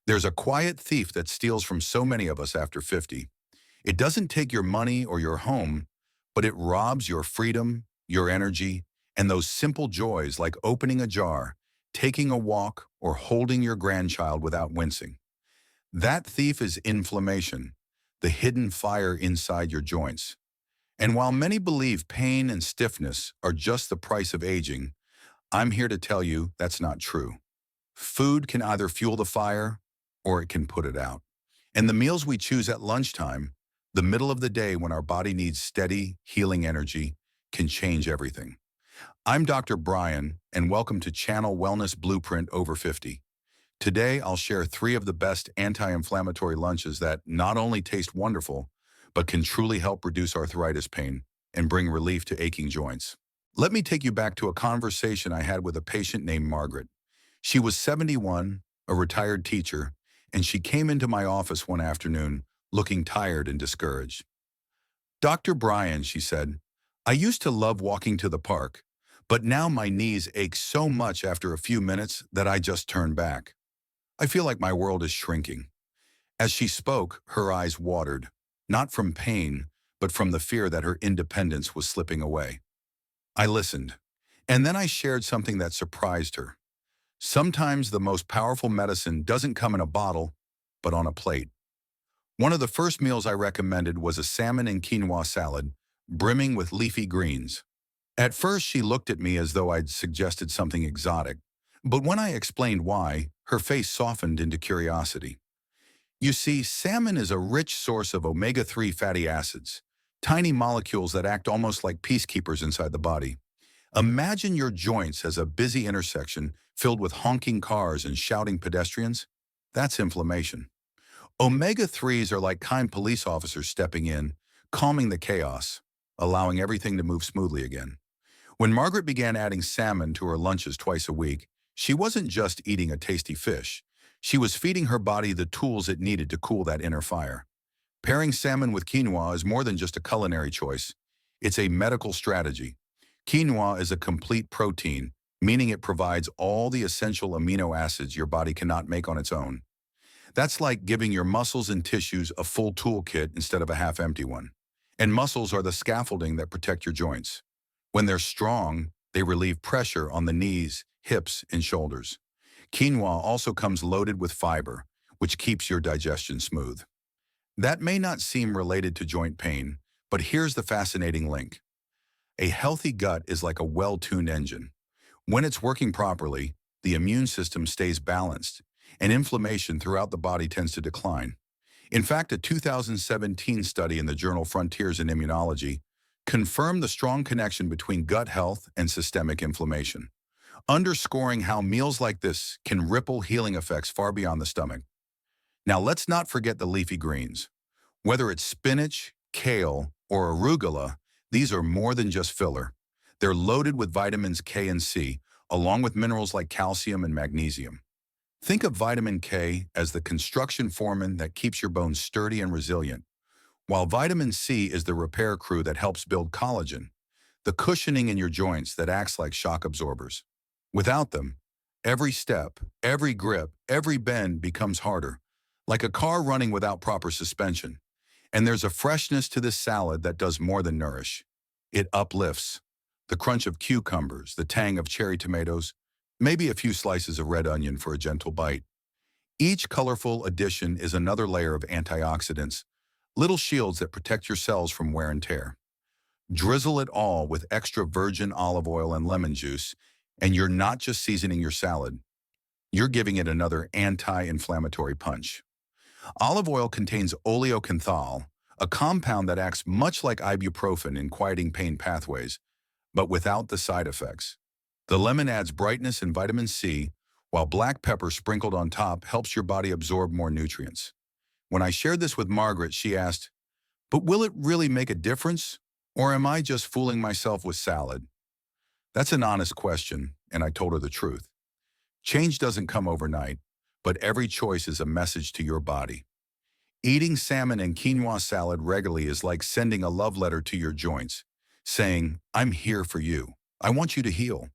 There's a quiet thief that steals from so many of us after 50. It doesn't take your money or your home, but it robs your freedom, your energy, and those simple joys like opening a jar, taking a walk, or holding your grandchild without wincing. That thief is inflammation, the hidden fire inside your joints. And while many believe pain and stiffness are just the price of aging, I'm here to tell you that's not true. Food can either fuel the fire or it can put it out. And the meals we choose at lunchtime, the middle of the day when our body needs steady, healing energy, can change everything. I'm Dr. Brian, and welcome to Channel Wellness Blueprint Over 50. Today, I'll share 3 of the best anti-inflammatory lunches that not only taste wonderful, but can truly help reduce arthritis pain and bring relief to aching joints. Let me take you back to a conversation I had with a patient named Margaret. She was 71, a retired teacher, and she came into my office one afternoon looking tired and discouraged. "Dr. Brian," she said, "I used to love walking to the park, but now my knees ache so much after a few minutes that I just turn back. I feel like my world is shrinking." As she spoke, her eyes watered, not from pain, but from the fear that her independence was slipping away. I listened, and then I shared something that surprised her. Sometimes the most powerful medicine doesn't come in a bottle, but on a plate. One of the first meals I recommended was a salmon and quinoa salad, brimming with leafy greens. At first, she looked at me as though I'd suggested something exotic, but when I explained why, her face softened into curiosity. You see, salmon is a rich source of omega-3 fatty acids, tiny molecules that act almost like peacekeepers inside the body. Imagine your joints as a busy intersection filled with honking cars and shouting pedestrians. That's inflammation. Omega-3s are like kind police officers stepping in, calming the chaos, allowing everything to move smoothly again. When Margaret began adding salmon to her lunches twice a week, she wasn't just eating a tasty fish. She was feeding her body the tools it needed to cool that inner fire. Pairing salmon with quinoa is more than just a culinary choice. It's a medical strategy. Quinoa is a complete protein, meaning it provides all the essential amino acids your body cannot make on its own. That's like giving your muscles and tissues a full toolkit instead of a half-empty one. And muscles are the scaffolding that protect your joints. When they're strong, they relieve pressure on the knees, hips, and shoulders. Quinoa also comes loaded with fiber, which keeps your digestion smooth. That may not seem related to joint pain, but here's the fascinating link. A healthy gut is like a well-tuned engine. When it's working properly, the immune system stays balanced, and inflammation throughout the body tends to decline. In fact, a 2017 study in the journal Frontiers in Immunology confirmed the strong connection between gut health and systemic inflammation, underscoring how meals like this can ripple healing effects far beyond the stomach. Now, let's not forget the leafy greens. Whether it's spinach, kale, or arugula, these are more than just filler. They're loaded with vitamins K and C, along with minerals like calcium and magnesium. Think of vitamin K as the construction foreman that keeps your bones sturdy and resilient, while vitamin C is the repair crew that helps build collagen, the cushioning in your joints that acts like shock absorbers. Without them, every step, every grip, every bend becomes harder, like a car running without proper suspension. And there's a freshness to this salad that does more than nourish. It uplifts. The crunch of cucumbers, the tang of cherry tomatoes, maybe a few slices of red onion for a gentle bite. Each colorful addition is another layer of antioxidants, little shields that protect your cells from wear and tear. Drizzle it all with extra virgin olive oil and lemon juice, and you're not just seasoning your salad. You're giving it another anti-inflammatory punch. Olive oil contains oleocanthal, a compound that acts much like ibuprofen in quieting pain pathways, but without the side effects. The lemon adds brightness and vitamin C, while black pepper sprinkled on top helps your body absorb more nutrients. When I shared this with Margaret, she asked, "But will it really make a difference? Or am I just fooling myself with salad?" That's an honest question, and I told her the truth. Change doesn't come overnight, but every choice is a message to your body. Eating salmon and quinoa salad regularly is like sending a love letter to your joints, saying, "I'm here for you. I want you to heal."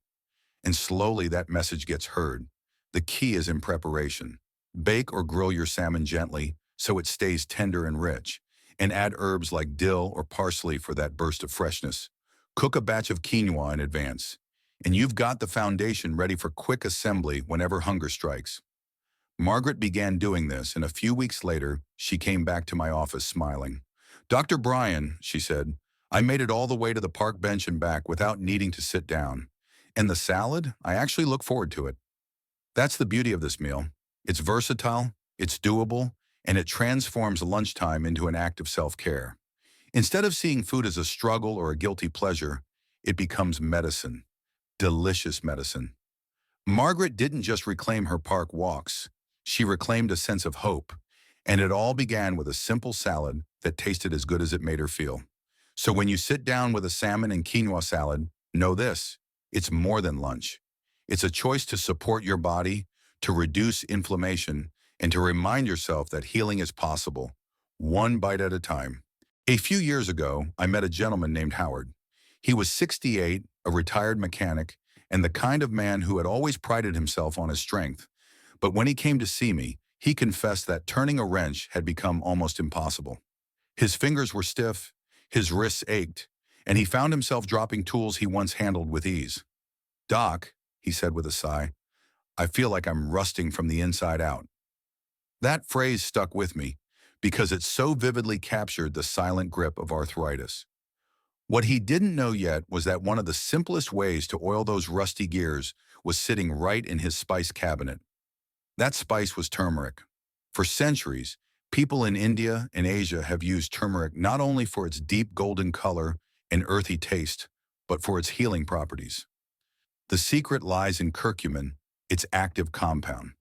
And slowly that message gets heard. The key is in preparation. Bake or grill your salmon gently so it stays tender and rich, and add herbs like dill or parsley for that burst of freshness. Cook a batch of quinoa in advance, and you've got the foundation ready for quick assembly whenever hunger strikes. Margaret began doing this, and a few weeks later, she came back to my office smiling. "Dr. Bryan," she said, "I made it all the way to the park bench and back without needing to sit down. And the salad, I actually look forward to it." That's the beauty of this meal. It's versatile, it's doable, and it transforms lunchtime into an act of self-care. Instead of seeing food as a struggle or a guilty pleasure, it becomes medicine, delicious medicine. Margaret didn't just reclaim her park walks. She reclaimed a sense of hope, and it all began with a simple salad that tasted as good as it made her feel. So when you sit down with a salmon and quinoa salad, know this: it's more than lunch. It's a choice to support your body, to reduce inflammation, and to remind yourself that healing is possible, one bite at a time. A few years ago, I met a gentleman named Howard. He was 68, a retired mechanic, and the kind of man who had always prided himself on his strength. But when he came to see me, he confessed that turning a wrench had become almost impossible. His fingers were stiff, his wrists ached, and he found himself dropping tools he once handled with ease. "Doc," he said with a sigh, "I feel like I'm rusting from the inside out." That phrase stuck with me because it so vividly captured the silent grip of arthritis. What he didn't know yet was that one of the simplest ways to oil those rusty gears was sitting right in his spice cabinet. That spice was turmeric. For centuries, people in India and Asia have used turmeric not only for its deep golden color and earthy taste, but for its healing properties. The secret lies in curcumin, its active compound.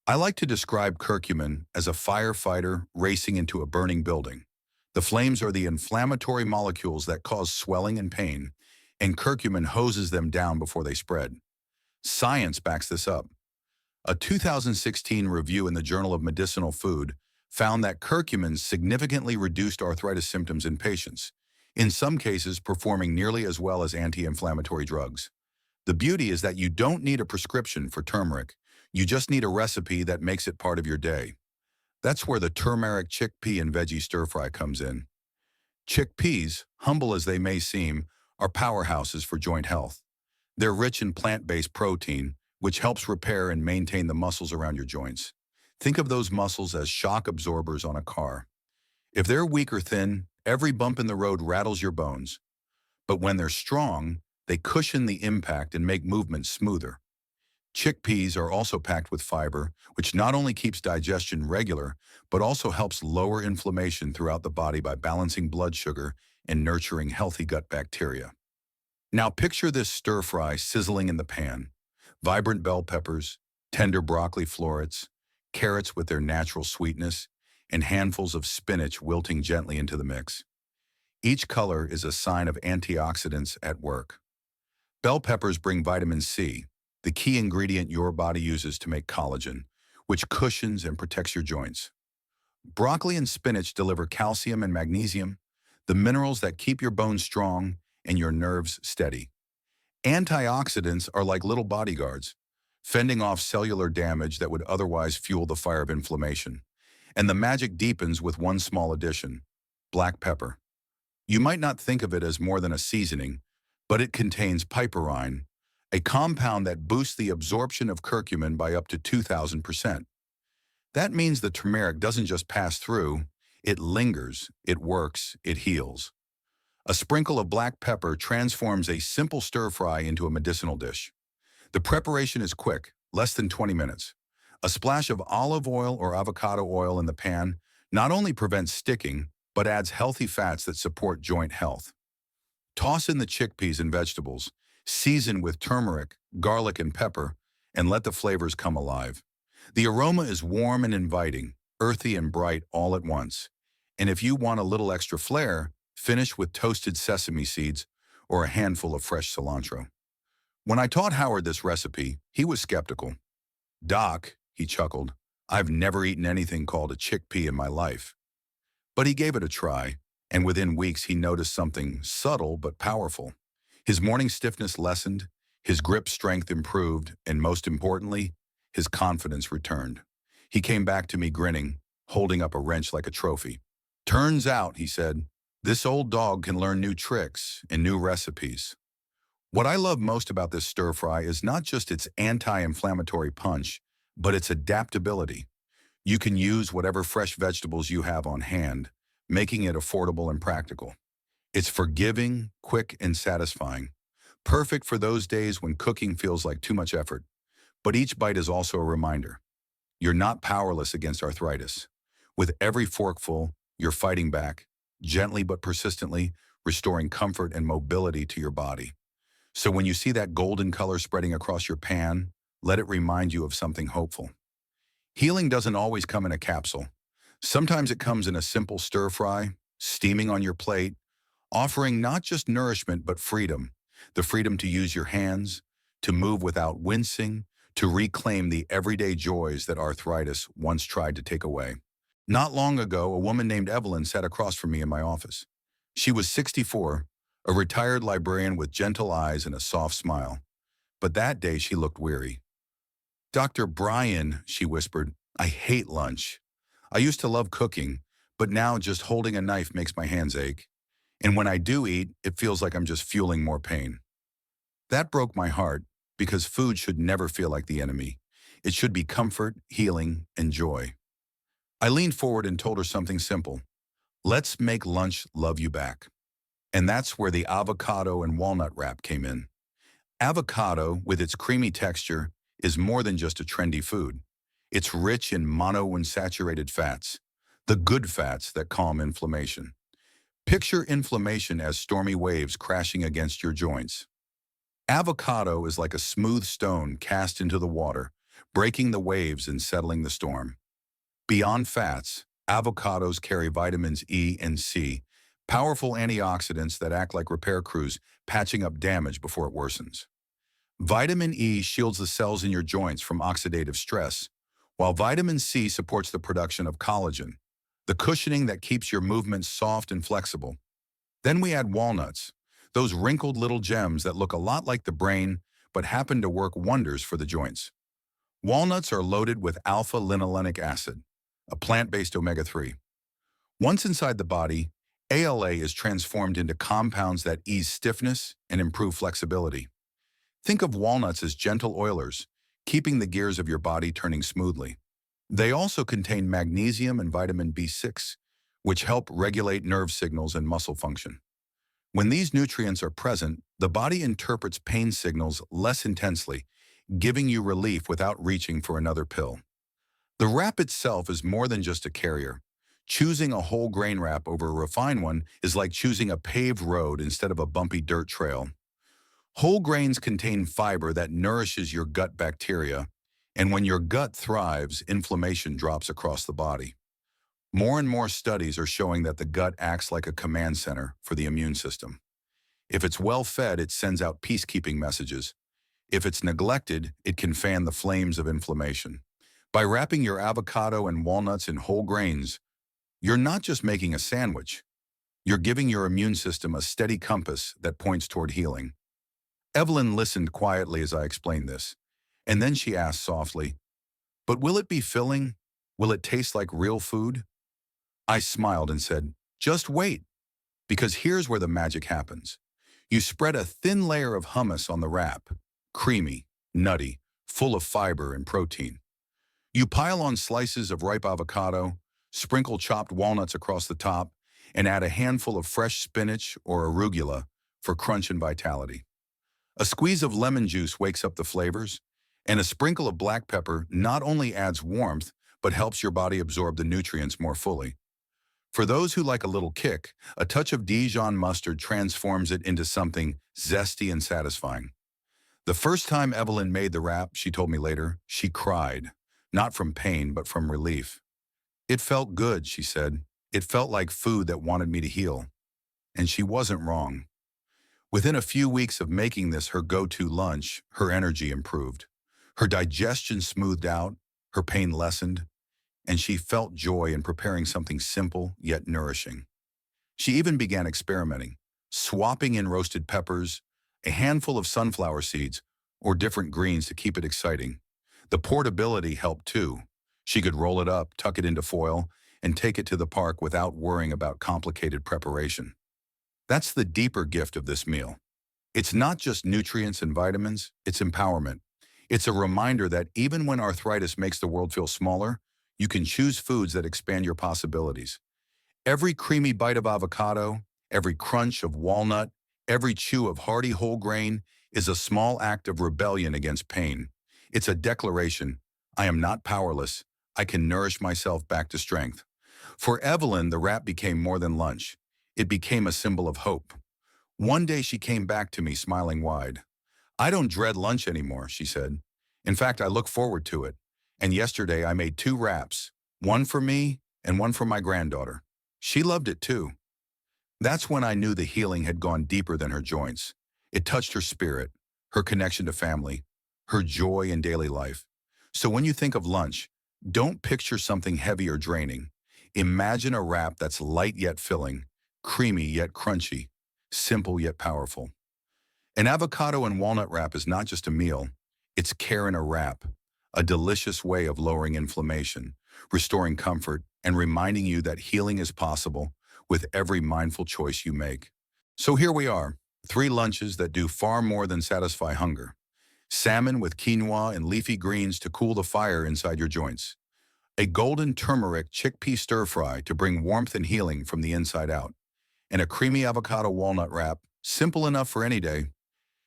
I like to describe curcumin as a firefighter racing into a burning building. The flames are the inflammatory molecules that cause swelling and pain, and curcumin hoses them down before they spread. Science backs this up. A 2016 review in the Journal of Medicinal Food found that curcumin significantly reduced arthritis symptoms in patients, in some cases performing nearly as well as anti-inflammatory drugs. The beauty is that you don't need a prescription for turmeric. You just need a recipe that makes it part of your day. That's where the turmeric chickpea and veggie stir-fry comes in. Chickpeas, humble as they may seem, are powerhouses for joint health. They're rich in plant-based protein, which helps repair and maintain the muscles around your joints. Think of those muscles as shock absorbers on a car. If they're weak or thin, every bump in the road rattles your bones. But when they're strong, they cushion the impact and make movement smoother. Chickpeas are also packed with fiber, which not only keeps digestion regular, but also helps lower inflammation throughout the body by balancing blood sugar and nurturing healthy gut bacteria. Now picture this stir-fry sizzling in the pan. Vibrant bell peppers, tender broccoli florets, carrots with their natural sweetness, and handfuls of spinach wilting gently into the mix. Each color is a sign of antioxidants at work. Bell peppers bring vitamin C, the key ingredient your body uses to make collagen, which cushions and protects your joints. Broccoli and spinach deliver calcium and magnesium, the minerals that keep your bones strong and your nerves steady. Antioxidants are like little bodyguards, fending off cellular damage that would otherwise fuel the fire of inflammation. And the magic deepens with one small addition: black pepper. You might not think of it as more than a seasoning, but it contains piperine, a compound that boosts the absorption of curcumin by up to 2,000%. That means the turmeric doesn't just pass through, it lingers, it works, it heals. A sprinkle of black pepper transforms a simple stir-fry into a medicinal dish. The preparation is quick, less than 20 minutes. A splash of olive oil or avocado oil in the pan not only prevents sticking, but adds healthy fats that support joint health. Toss in the chickpeas and vegetables, season with turmeric, garlic, and pepper, and let the flavors come alive. The aroma is warm and inviting, earthy and bright all at once. And if you want a little extra flair, finish with toasted sesame seeds or a handful of fresh cilantro. When I taught Howard this recipe, he was skeptical. "Doc," he chuckled, "I've never eaten anything called a chickpea in my life." But he gave it a try, and within weeks he noticed something subtle but powerful. His morning stiffness lessened, his grip strength improved, and most importantly, his confidence returned. He came back to me grinning, holding up a wrench like a trophy. Turns out, he said, this old dog can learn new tricks and new recipes. What I love most about this stir fry is not just its anti-inflammatory punch, but its adaptability. You can use whatever fresh vegetables you have on hand, making it affordable and practical. It's forgiving, quick, and satisfying. Perfect for those days when cooking feels like too much effort. But each bite is also a reminder. You're not powerless against arthritis. With every forkful, you're fighting back, gently but persistently, restoring comfort and mobility to your body. So when you see that golden color spreading across your pan, let it remind you of something hopeful. Healing doesn't always come in a capsule. Sometimes it comes in a simple stir fry, steaming on your plate, offering not just nourishment but freedom. The freedom to use your hands, to move without wincing, to reclaim the everyday joys that arthritis once tried to take away. Not long ago, a woman named Evelyn sat across from me in my office. She was 64, a retired librarian with gentle eyes and a soft smile. But that day she looked weary. Dr. Brian, she whispered, I hate lunch. I used to love cooking, but now just holding a knife makes my hands ache. And when I do eat, it feels like I'm just fueling more pain. That broke my heart because food should never feel like the enemy. It should be comfort, healing, and joy. I leaned forward and told her something simple. Let's make lunch love you back. And that's where the avocado and walnut wrap came in. Avocado, with its creamy texture, is more than just a trendy food. It's rich in monounsaturated fats, the good fats that calm inflammation. Picture inflammation as stormy waves crashing against your joints. Avocado is like a smooth stone cast into the water, breaking the waves and settling the storm. Beyond fats, avocados carry vitamins E and C, powerful antioxidants that act like repair crews, patching up damage before it worsens. Vitamin E shields the cells in your joints from oxidative stress, while vitamin C supports the production of collagen, the cushioning that keeps your movements soft and flexible. Then we add walnuts, those wrinkled little gems that look a lot like the brain but happen to work wonders for the joints. Walnuts are loaded with alpha-linolenic acid, a plant-based omega-3. Once inside the body, ALA is transformed into compounds that ease stiffness and improve flexibility. Think of walnuts as gentle oilers, keeping the gears of your body turning smoothly. They also contain magnesium and vitamin B6, which help regulate nerve signals and muscle function. When these nutrients are present, the body interprets pain signals less intensely, giving you relief without reaching for another pill. The wrap itself is more than just a carrier. Choosing a whole grain wrap over a refined one is like choosing a paved road instead of a bumpy dirt trail. Whole grains contain fiber that nourishes your gut bacteria, and when your gut thrives, inflammation drops across the body. More and more studies are showing that the gut acts like a command center for the immune system. If it's well fed, it sends out peacekeeping messages. If it's neglected, it can fan the flames of inflammation. By wrapping your avocado and walnuts in whole grains, you're not just making a sandwich. You're giving your immune system a steady compass that points toward healing. Evelyn listened quietly as I explained this, and then she asked softly, but will it be filling? Will it taste like real food? I smiled and said, just wait, because here's where the magic happens. You spread a thin layer of hummus on the wrap, creamy, nutty, full of fiber and protein. You pile on slices of ripe avocado, sprinkle chopped walnuts across the top, and add a handful of fresh spinach or arugula for crunch and vitality. A squeeze of lemon juice wakes up the flavors, and a sprinkle of black pepper not only adds warmth, but helps your body absorb the nutrients more fully. For those who like a little kick, a touch of Dijon mustard transforms it into something zesty and satisfying. The first time Evelyn made the wrap, she told me later, she cried, not from pain, but from relief. It felt good, she said. It felt like food that wanted me to heal. And she wasn't wrong. Within a few weeks of making this her go-to lunch, her energy improved. Her digestion smoothed out, her pain lessened, and she felt joy in preparing something simple yet nourishing. She even began experimenting, swapping in roasted peppers, a handful of sunflower seeds, or different greens to keep it exciting. The portability helped too. She could roll it up, tuck it into foil, and take it to the park without worrying about complicated preparation. That's the deeper gift of this meal. It's not just nutrients and vitamins, it's empowerment. It's a reminder that even when arthritis makes the world feel smaller, you can choose foods that expand your possibilities. Every creamy bite of avocado, every crunch of walnut, every chew of hearty whole grain is a small act of rebellion against pain. It's a declaration: I am not powerless. I can nourish myself back to strength. For Evelyn, the wrap became more than lunch. It became a symbol of hope. One day she came back to me smiling wide. I don't dread lunch anymore, she said. In fact, I look forward to it. And yesterday I made two wraps, one for me and one for my granddaughter. She loved it too. That's when I knew the healing had gone deeper than her joints. It touched her spirit, her connection to family, her joy in daily life. So when you think of lunch, don't picture something heavy or draining. Imagine a wrap that's light yet filling, creamy yet crunchy, simple yet powerful. An avocado and walnut wrap is not just a meal, it's care in a wrap, a delicious way of lowering inflammation, restoring comfort, and reminding you that healing is possible with every mindful choice you make. So here we are, three lunches that do far more than satisfy hunger. Salmon with quinoa and leafy greens to cool the fire inside your joints. A golden turmeric chickpea stir-fry to bring warmth and healing from the inside out. And a creamy avocado walnut wrap, simple enough for any day,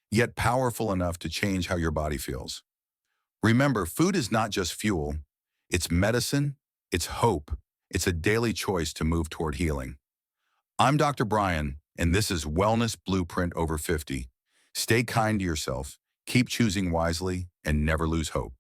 yet powerful enough to change how your body feels. Remember, food is not just fuel, it's medicine, it's hope, it's a daily choice to move toward healing. I'm Dr. Brian, and this is Wellness Blueprint Over 50. Stay kind to yourself, keep choosing wisely, and never lose hope.